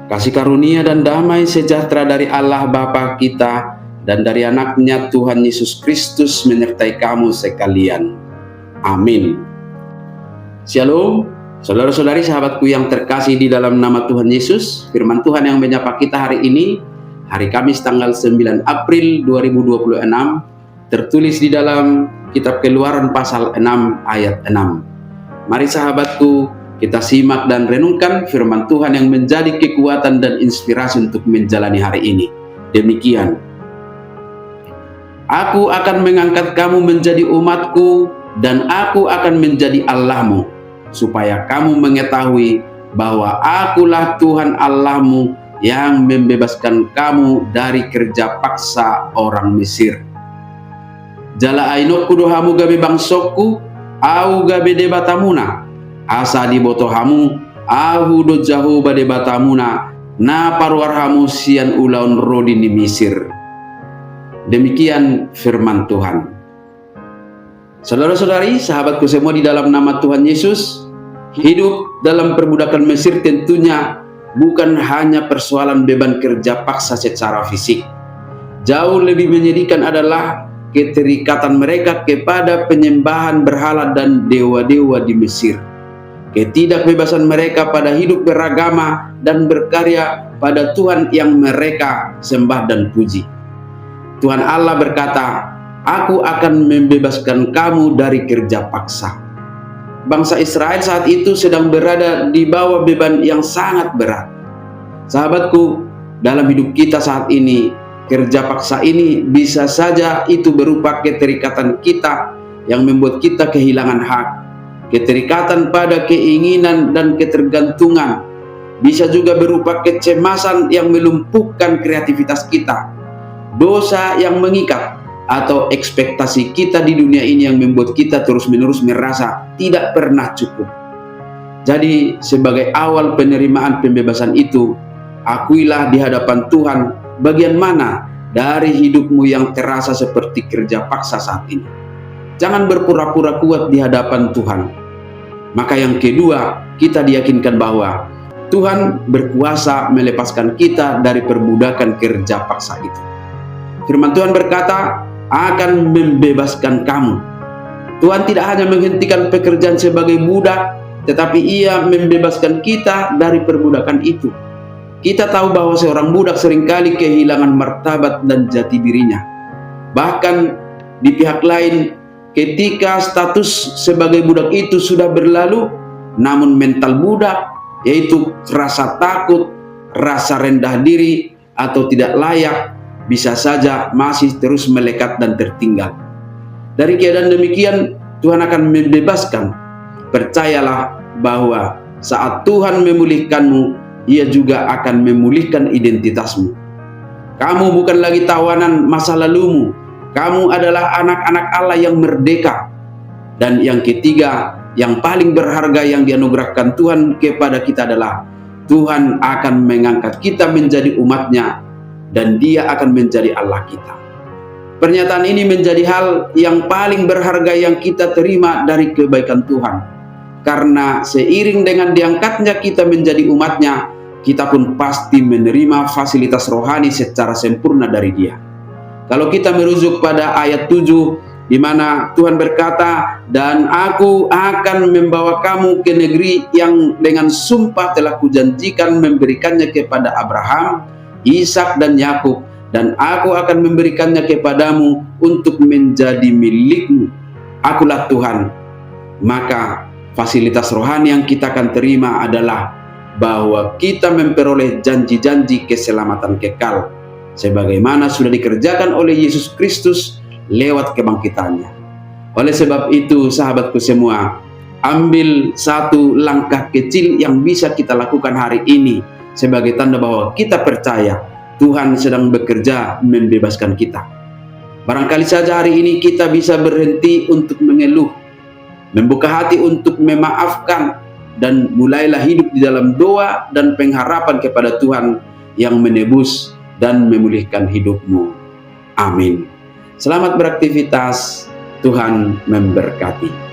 Kasih karunia dan damai sejahtera dari Allah Bapa kita dan dari anaknya Tuhan Yesus Kristus menyertai kamu sekalian. Amin. Shalom, saudara-saudari sahabatku yang terkasih di dalam nama Tuhan Yesus. Firman Tuhan yang menyapa kita hari ini, hari Kamis tanggal 9 April 2026, tertulis di dalam kitab Keluaran pasal 6 ayat 6. Mari sahabatku, kita simak dan renungkan firman Tuhan yang menjadi kekuatan dan inspirasi untuk menjalani hari ini. Demikian. Aku akan mengangkat kamu menjadi umatku dan aku akan menjadi Allahmu, supaya kamu mengetahui bahwa akulah Tuhan Allahmu yang membebaskan kamu dari kerja paksa orang Mesir. Jala ainokku dohamu gabe bangsoku, au gabe debatamuna. Asa di botohamu ahu do jahu bade batamuna na parwarhamu sian ulaun rodi di Mesir. Demikian firman Tuhan. Saudara-saudari, sahabatku semua di dalam nama Tuhan Yesus, hidup dalam perbudakan Mesir tentunya bukan hanya persoalan beban kerja paksa secara fisik. Jauh lebih menyedihkan adalah keterikatan mereka kepada penyembahan berhala dan dewa-dewa di Mesir. Ketidakbebasan mereka pada hidup beragama dan berkarya pada Tuhan yang mereka sembah dan puji. Tuhan Allah berkata, "Aku akan membebaskan kamu dari kerja paksa." Bangsa Israel saat itu sedang berada di bawah beban yang sangat berat. Sahabatku, dalam hidup kita saat ini, kerja paksa ini bisa saja itu berupa keterikatan kita yang membuat kita kehilangan hak. Keterikatan pada keinginan dan ketergantungan, bisa juga berupa kecemasan yang melumpuhkan kreativitas kita, dosa yang mengikat, atau ekspektasi kita di dunia ini yang membuat kita terus-menerus merasa tidak pernah cukup. Jadi sebagai awal penerimaan pembebasan itu, akuilah di hadapan Tuhan bagian mana dari hidupmu yang terasa seperti kerja paksa saat ini. Jangan berpura-pura kuat di hadapan Tuhan. Maka yang kedua, kita diyakinkan bahwa Tuhan berkuasa melepaskan kita dari perbudakan kerja paksa itu. Firman Tuhan berkata, akan membebaskan kamu. Tuhan tidak hanya menghentikan pekerjaan sebagai budak, tetapi Ia membebaskan kita dari perbudakan itu. Kita tahu bahwa seorang budak seringkali kehilangan martabat dan jati dirinya. Bahkan di pihak lain, ketika status sebagai budak itu sudah berlalu, namun mental budak, yaitu rasa takut, rasa rendah diri, atau tidak layak, bisa saja masih terus melekat dan tertinggal. Dari keadaan demikian, Tuhan akan membebaskan. Percayalah bahwa saat Tuhan memulihkanmu, Ia juga akan memulihkan identitasmu. Kamu bukan lagi tawanan masa lalumu. Kamu adalah anak-anak Allah yang merdeka. Dan yang ketiga, yang paling berharga yang dianugerahkan Tuhan kepada kita adalah Tuhan akan mengangkat kita menjadi umatnya dan Dia akan menjadi Allah kita. Pernyataan ini menjadi hal yang paling berharga yang kita terima dari kebaikan Tuhan. Karena seiring dengan diangkatnya kita menjadi umatnya, kita pun pasti menerima fasilitas rohani secara sempurna dari Dia. Kalau kita merujuk pada ayat 7, di mana Tuhan berkata, "Dan aku akan membawa kamu ke negeri yang dengan sumpah telah kujanjikan memberikannya kepada Abraham, Ishak dan Yakub, dan aku akan memberikannya kepadamu untuk menjadi milikmu. Akulah Tuhan." Maka fasilitas rohani yang kita akan terima adalah bahwa kita memperoleh janji-janji keselamatan kekal, sebagaimana sudah dikerjakan oleh Yesus Kristus lewat kebangkitannya. Oleh sebab itu, sahabatku semua, ambil satu langkah kecil yang bisa kita lakukan hari ini sebagai tanda bahwa kita percaya Tuhan sedang bekerja membebaskan kita. Barangkali saja hari ini kita bisa berhenti untuk mengeluh, membuka hati untuk memaafkan, dan mulailah hidup di dalam doa dan pengharapan kepada Tuhan yang menebus dan memulihkan hidupmu. Amin. Selamat beraktivitas. Tuhan memberkati.